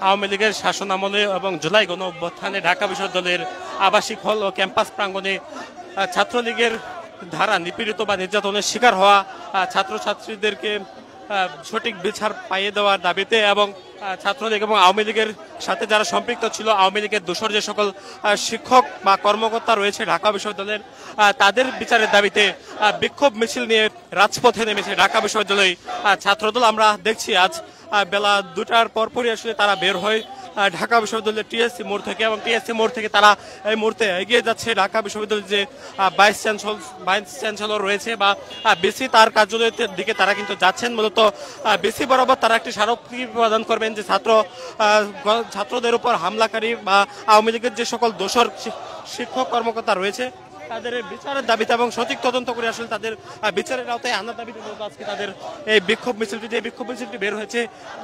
আওয়ামী লীগের শাসন আমলে এবং জুলাই গণ অভ্যুত্থানে ঢাকা বিশ্ববিদ্যালয়ের আবাসিক হল ও ক্যাম্পাস প্রাঙ্গণে ছাত্রলীগের ধারা নিপীড়িত বা নির্যাতনের শিকার হওয়া ছাত্রছাত্রীদেরকে সঠিক বিচার পাইয়ে দেওয়ার দাবিতে এবং ছাত্রলীগ এবং আওয়ামী লীগের সাথে যারা সম্পৃক্ত ছিল, আওয়ামী লীগের দোসর যে সকল শিক্ষক বা কর্মকর্তা রয়েছে ঢাকা বিশ্ববিদ্যালয়ের, তাদের বিচারের দাবিতে বিক্ষোভ মিছিল নিয়ে রাজপথে নেমেছে ঢাকা বিশ্ববিদ্যালয় ছাত্রদল। আমরা দেখছি আজ বেলা 2টার পরপরই আসলে তারা বের হয় ঢাকা বিশ্ববিদ্যালয়ের টিএসসি মোড় থেকে, এবং টিএসসি মোড় থেকে তারা এই মুহূর্তে এগিয়ে যাচ্ছে ঢাকা বিশ্ববিদ্যালয়ের যে ভাইস চ্যান্সেলর রয়েছে বা বিসি, তার কার্যালয়ের দিকে তারা কিন্তু যাচ্ছেন। মূলত বিসি বরাবর তারা একটি স্মারকলিপি প্রদান করবেন যে ছাত্রদের উপর হামলাকারী বা আওয়ামী লীগের যে সকল দোসর শিক্ষক কর্মকর্তা রয়েছে তাদের বিচারের দাবিতে এবং সঠিক তদন্ত করে আসলে তাদের বিচারের আওতায় আনার দাবিতে আজকে তাদের এই বিক্ষোভ মিছিলটি বের হয়েছে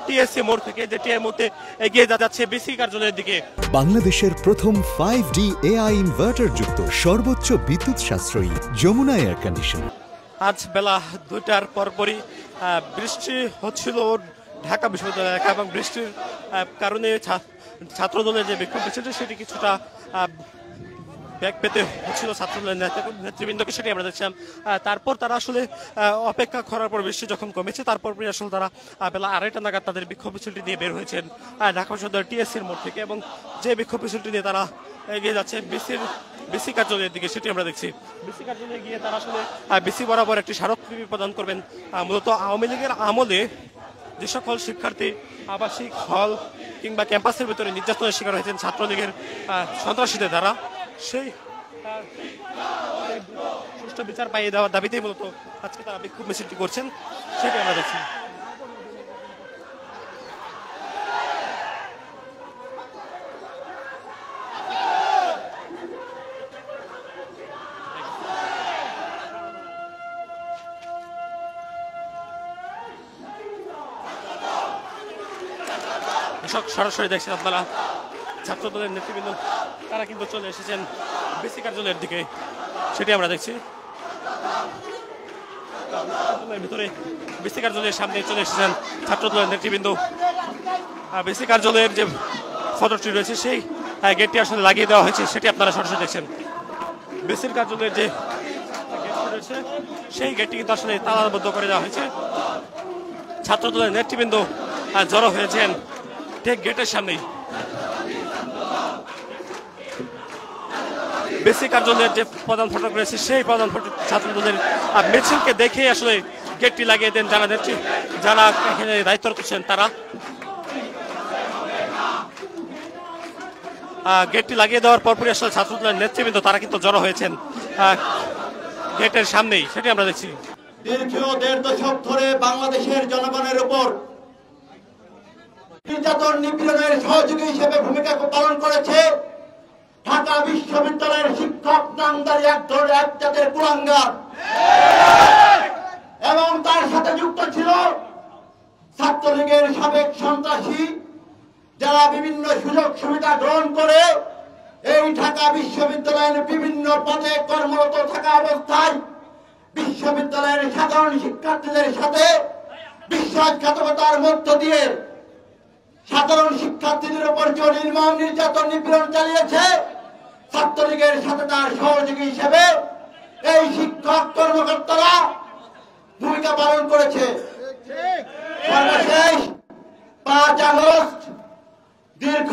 টিএসসি মোড় থেকে, যেটি এই মুহূর্তে এগিয়ে যাচ্ছে বিসি কার্যালয়ের দিকে। বাংলাদেশের প্রথম 5D AI ইনভার্টার যুক্ত সর্বোচ্চ বিদ্যুৎ সাশ্রয়ী যমুনা এয়ার কন্ডিশনার। আজ বেলা 2টার পরপরই বৃষ্টি হচ্ছিল ঢাকা বিশ্ববিদ্যালয় এবং বৃষ্টির কারণে ছাত্রদলের যে বিক্ষোভ মিছিলটি সেটি কিছুটা ব্যাগ পেতে হচ্ছিল ছাত্রদলের নেতৃবৃন্দকে, সেটি আমরা দেখছিলাম। তারপর তারা আসলে অপেক্ষা করার পর বৃষ্টি যখন কমেছে তারপরই আসলে তারা বেলা 2:30 নাগাদ তাদের বিক্ষোভ মিছিলটি নিয়ে বের হয়েছেন ঢাকা বিশ্ববিদ্যালয়ের টিএসসির মোড় থেকে, এবং যে বিক্ষোভ মিছিলটি নিয়ে তারা এগিয়ে যাচ্ছে বিসি কার্যালয়ের দিকে, সেটি আমরা দেখছি। বিসি কার্যালয়ে গিয়ে তারা আসলে বিসি বরাবর একটি স্মারকলিপি প্রদান করবেন। মূলত আওয়ামী লীগের আমলে যে সকল শিক্ষার্থী আবাসিক হল কিংবা ক্যাম্পাসের ভিতরে নির্যাতনের শিকার হয়েছেন ছাত্রলীগের সন্ত্রাসীদের দ্বারা, সেই সুষ্ঠু বিচার পাইয়ে দেওয়ার দাবিতেই মূলত আজকে তারা বিক্ষোভ মিছিলটি করছেন, সেটি আমরা দেখছি। সরাসরি দেখছেন আপনারা ছাত্রদলের নেতৃবৃন্দ তারা কিন্তু চলে এসেছেন বিসি কার্যালয়ের দিকে, সেটি আমরা দেখছি। ভিতরে বিসি কার্যালয়ের সামনে চলে এসেছেন ছাত্রদলের নেতৃবৃন্দ। বিসি কার্যালয়ের যে ফটকটি রয়েছে সেই গেটটি আসলে লাগিয়ে দেওয়া হয়েছে, সেটি আপনারা সরাসরি দেখছেন। বিসির কার্যালয়ের যে গেটটি রয়েছে সেই গেটটি কিন্তু আসলে তালাবদ্ধ করে দেওয়া হয়েছে। ছাত্রদলের নেতৃবৃন্দ জড়ো হয়েছেন ঠিক গেটের সামনেই। বিসি কার্যালয়ের যে প্রধান ফটক রয়েছে সেই প্রধান ফটক ছাত্রদলের মিছিলকে দেখে আসলে গেটটি লাগিয়ে দেন যারা এখানে দায়িত্ব করছেন তারা। গেটটি লাগিয়ে দেওয়ার পরপরই আসলে ছাত্রদলের নেতৃবৃন্দ তারা কিন্তু জড়ো হয়েছেন গেটের সামনেই, সেটি আমরা দেখছি। দীর্ঘ 1.5 দশক ধরে বাংলাদেশের জনগণের উপর নির্যাতন নিপীড়নের সহযোগী হিসেবে ভূমিকা পালন করেছে ঢাকা বিশ্ববিদ্যালয়ের শিক্ষক নামধারী এক জাতের কুলাঙ্গার, এবং তার সাথে যুক্ত ছিল ছাত্রলীগের সাবেক সন্ত্রাসী, যারা বিভিন্ন সুযোগ সুবিধা গ্রহণ করে এই ঢাকা বিশ্ববিদ্যালয়ের বিভিন্ন পদে কর্মরত থাকা অবস্থায় বিশ্ববিদ্যালয়ের সাধারণ শিক্ষার্থীদের সাথে বিশ্বাসঘাতকতার মধ্য দিয়ে সাধারণ শিক্ষার্থীদের উপর যে নির্মম নির্যাতন নিপীড়ন চালিয়েছে, ছাত্রলীগের সাথে তার সহযোগী হিসেবে এই শিক্ষক কর্মকর্তারা ভূমিকা পালন করেছে। সর্বশেষ 5 আগস্ট দীর্ঘ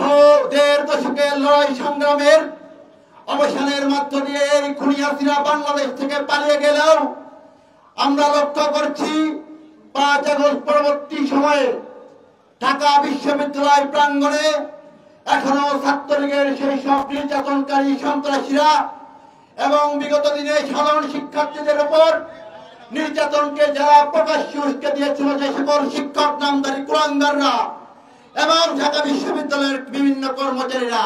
1.5 দশকের লড়াই সংগ্রামের অবসানের মধ্য দিয়ে এই খুনি হাসিনা বাংলাদেশ থেকে পালিয়ে গেলেও আমরা লক্ষ্য করছি 5 আগস্ট পরবর্তী সময়ে ঢাকা বিশ্ববিদ্যালয় প্রাঙ্গণে এখনো ছাত্রলীগের সেই সব নির্যাতনকারী সন্ত্রাসীরা এবং বিগত দিনে সাধারণ শিক্ষার্থীদের উপর নির্যাতনকে যারা প্রকাশ্যে উস্কে দিয়েছিল যে সকল শিক্ষক নামধারী কুলাঙ্গাররা এবং ঢাকা বিশ্ববিদ্যালয়ের বিভিন্ন কর্মচারীরা,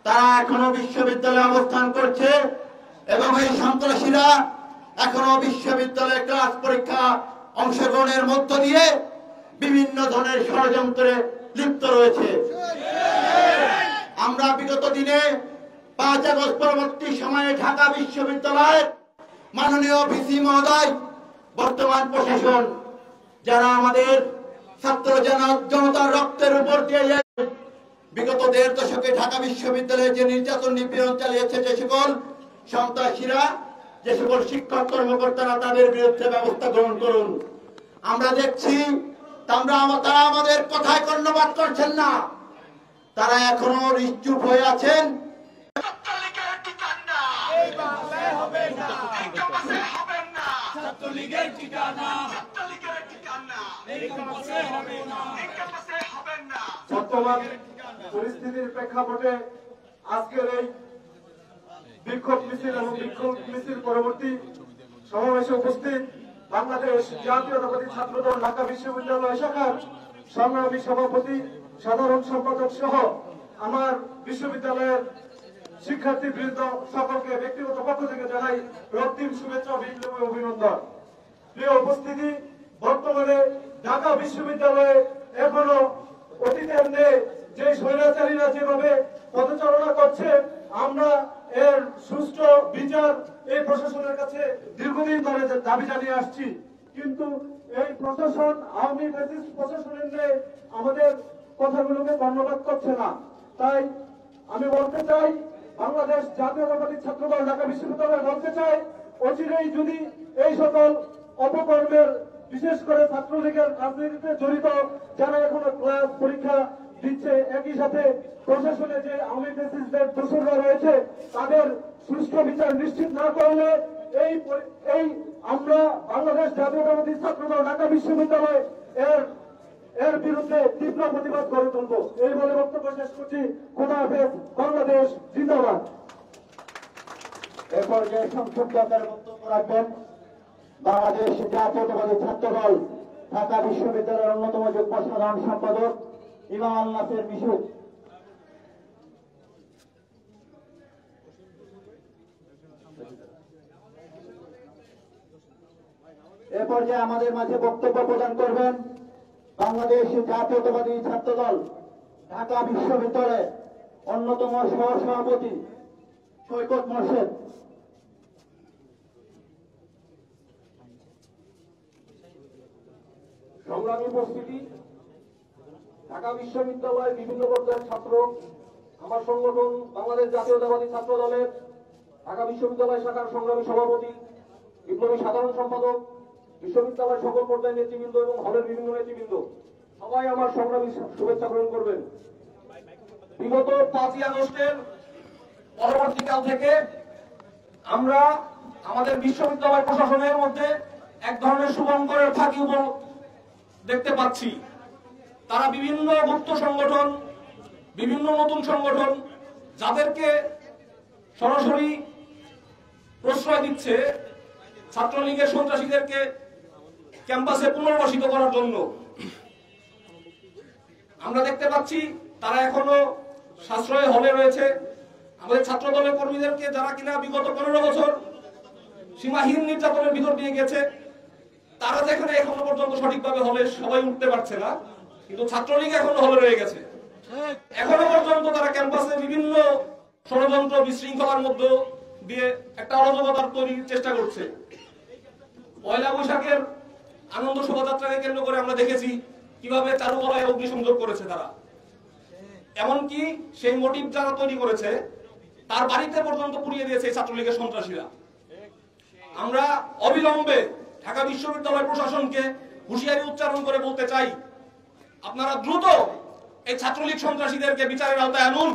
তারা এখনো বিশ্ববিদ্যালয়ে অবস্থান করছে এবং এই সন্ত্রাসীরা এখনো বিশ্ববিদ্যালয়ে ক্লাস পরীক্ষা অংশগ্রহণের মধ্য দিয়ে বিভিন্ন ধরনের ষড়যন্ত্রে লিপ্ত রয়েছে। আমরা বিগত দিনে 5 আগস্ট পরবর্তী সময়ে ঢাকা বিশ্ববিদ্যালয়ের মাননীয় ভিসি মহোদয়, বর্তমান প্রশাসন, যারা আমাদের ছাত্র জনতার রক্তের উপর দিয়ে বিগত 1.5 দশকে ঢাকা বিশ্ববিদ্যালয়ে যে নির্যাতন নিপীড়ন চালিয়েছে যে সকল সন্ত্রাসীরা, যে সকল শিক্ষক কর্মকর্তারা, তাদের বিরুদ্ধে ব্যবস্থা গ্রহণ করুন। আমরা দেখছি তারা আমাদের কথায় কর্ণপাত করছেন না, তারা এখনো নিশ্চুপ হয়ে আছেন। বর্তমান পরিস্থিতির প্রেক্ষাপটে আজকের এই বিক্ষোভ মিছিল এবং বিক্ষোভ মিছিল পরবর্তী সমাবেশে উপস্থিত বাংলাদেশ জাতীয়তাবাদী ছাত্রদল ঢাকা বিশ্ববিদ্যালয় শাখার সংগ্রামী সভাপতি, সাধারণ সম্পাদক সহ আমার বিশ্ববিদ্যালয়ের শিক্ষার্থী বৃন্দ সকলকে ব্যক্তিগত পক্ষ থেকে জানাই রক্তিম শুভেচ্ছা ও অভিনন্দন। প্রিয় উপস্থিতি, বর্তমানে ঢাকা বিশ্ববিদ্যালয়ে এখনো অতীতের নেই যে স্বৈরাচারীরা যেভাবে পদচারণা করছে, আমরা এর সুষ্ঠু বিচার এই প্রশাসনের কাছে দীর্ঘদিন ধরে দাবি জানিয়ে আসছি। কিন্তু এই প্রশাসন, আওয়ামী ফ্যাসিস্ট প্রশাসনের নেই আমাদের কথাগুলোকে কর্ণপাত করছে না। তাই আমি বলতে চাই, বাংলাদেশ জাতীয়তাবাদী ছাত্রদল ঢাকা বিশ্ববিদ্যালয় বলতে চাই, অচিরেই যদি এই সকল অপকর্মের, বিশেষ করে ছাত্রলীগের রাজনীতিতে জড়িত যারা এখনো ক্লাস পরীক্ষা দিচ্ছে, একই সাথে প্রশাসনে যে আওয়ামী ফ্যাসিস্টদের দোষররা রয়েছে, তাদের সুষ্ঠু বিচার নিশ্চিত না করলে এই আমরা বাংলাদেশ জাতীয়তাবাদী ছাত্রদল ঢাকা বিশ্ববিদ্যালয় এর বিরুদ্ধে তীব্র প্রতিবাদ গড়ে তুলব। এই বলে বক্তব্য শেষ করছি। খোদা হাফেজ। বাংলাদেশ জিন্দাবাদ। এরপর যে সংক্ষিপ্ত বক্তব্য রাখবেন বাংলাদেশ জাতীয়তাবাদী ছাত্রদল ঢাকা বিশ্ববিদ্যালয়ের অন্যতম যুগ্ম সাধারণ সম্পাদক ইমাম আল নাসের মিশু। এ পর্যায়ে আমাদের মাঝে বক্তব্য প্রদান করবেন বাংলাদেশ জাতীয়তাবাদী ছাত্রদল ঢাকা বিশ্ববিদ্যালয়ের অন্যতম সহসভাপতি সৈকত মোর্শেদ। সংগ্রামী উপস্থিতি, ঢাকা বিশ্ববিদ্যালয়ের বিভিন্ন পর্যায়ের ছাত্র, আমার সংগঠন বাংলাদেশ জাতীয়তাবাদী ছাত্র দলের ঢাকা বিশ্ববিদ্যালয় শাখার সংগ্রামী সভাপতি, বিপ্লবী সাধারণ সম্পাদক, বিশ্ববিদ্যালয়ের সকল পর্যায়ের নেতৃবৃন্দ এবং হলের বিভিন্ন নেতৃবৃন্দ, সবাই আমার সংগ্রামী শুভেচ্ছা গ্রহণ করবেন। বিগত 5ই আগস্টের পরবর্তীকাল থেকে আমরা আমাদের বিশ্ববিদ্যালয় প্রশাসনের মধ্যে এক ধরনের শুভঙ্করের ফাঁকি দেখতে পাচ্ছি। তারা বিভিন্ন গুপ্ত সংগঠন, বিভিন্ন নতুন সংগঠন, যাদেরকে সরাসরি প্রশ্রয় দিচ্ছে ছাত্রলীগের সন্ত্রাসীদেরকে ক্যাম্পাসে পুনর্বাসিত করার জন্য। আমরা দেখতে পাচ্ছি তারা এখনো সাশ্রয় হলে রয়েছে। আমাদের ছাত্র দলের কর্মীদেরকে, যারা কিনা বিগত 15 বছর সীমাহীন নির্যাতনের ভিতর দিয়ে গেছে, তারা যেখানে এখনো পর্যন্ত সঠিকভাবে হলে সবাই উঠতে পারছে না, কিন্তু ছাত্রলীগ এখনো হলে রয়ে গেছে। এখনো পর্যন্ত তারা ক্যাম্পাসে বিভিন্ন ষড়যন্ত্র, বিশৃঙ্খলার মধ্যে দিয়ে একটা অরাজকতার তৈরির চেষ্টা করছে। পয়লা বৈশাখের আনন্দ শোভাযাত্রাকে কেন্দ্র করে আমরা দেখেছি কিভাবে চারুকলায় অগ্নিসংযোগ করেছে তারা। এমনকি সেই মোটিভ যারা তৈরি করেছে তার বাড়িতে পর্যন্ত পুড়িয়ে দিয়েছে ছাত্রলীগের সন্ত্রাসীরা। আমরা অবিলম্বে ঢাকা বিশ্ববিদ্যালয় প্রশাসনকে হুঁশিয়ারি উচ্চারণ করে বলতে চাই, আপনারা দ্রুত এই ছাত্রলীগ সন্ত্রাসীদেরকে বিচারের আওতায় আনুন,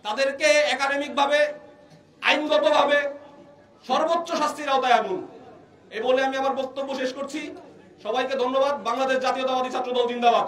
তাদেরকে একাডেমিক ভাবে, আইনগতভাবে সর্বোচ্চ শাস্তির আওতায় আনুন। এই বলে আমি আমার বক্তব্য শেষ করছি। সবাইকে ধন্যবাদ। বাংলাদেশ জাতীয়তাবাদী ছাত্রদল জিন্দাবাদ।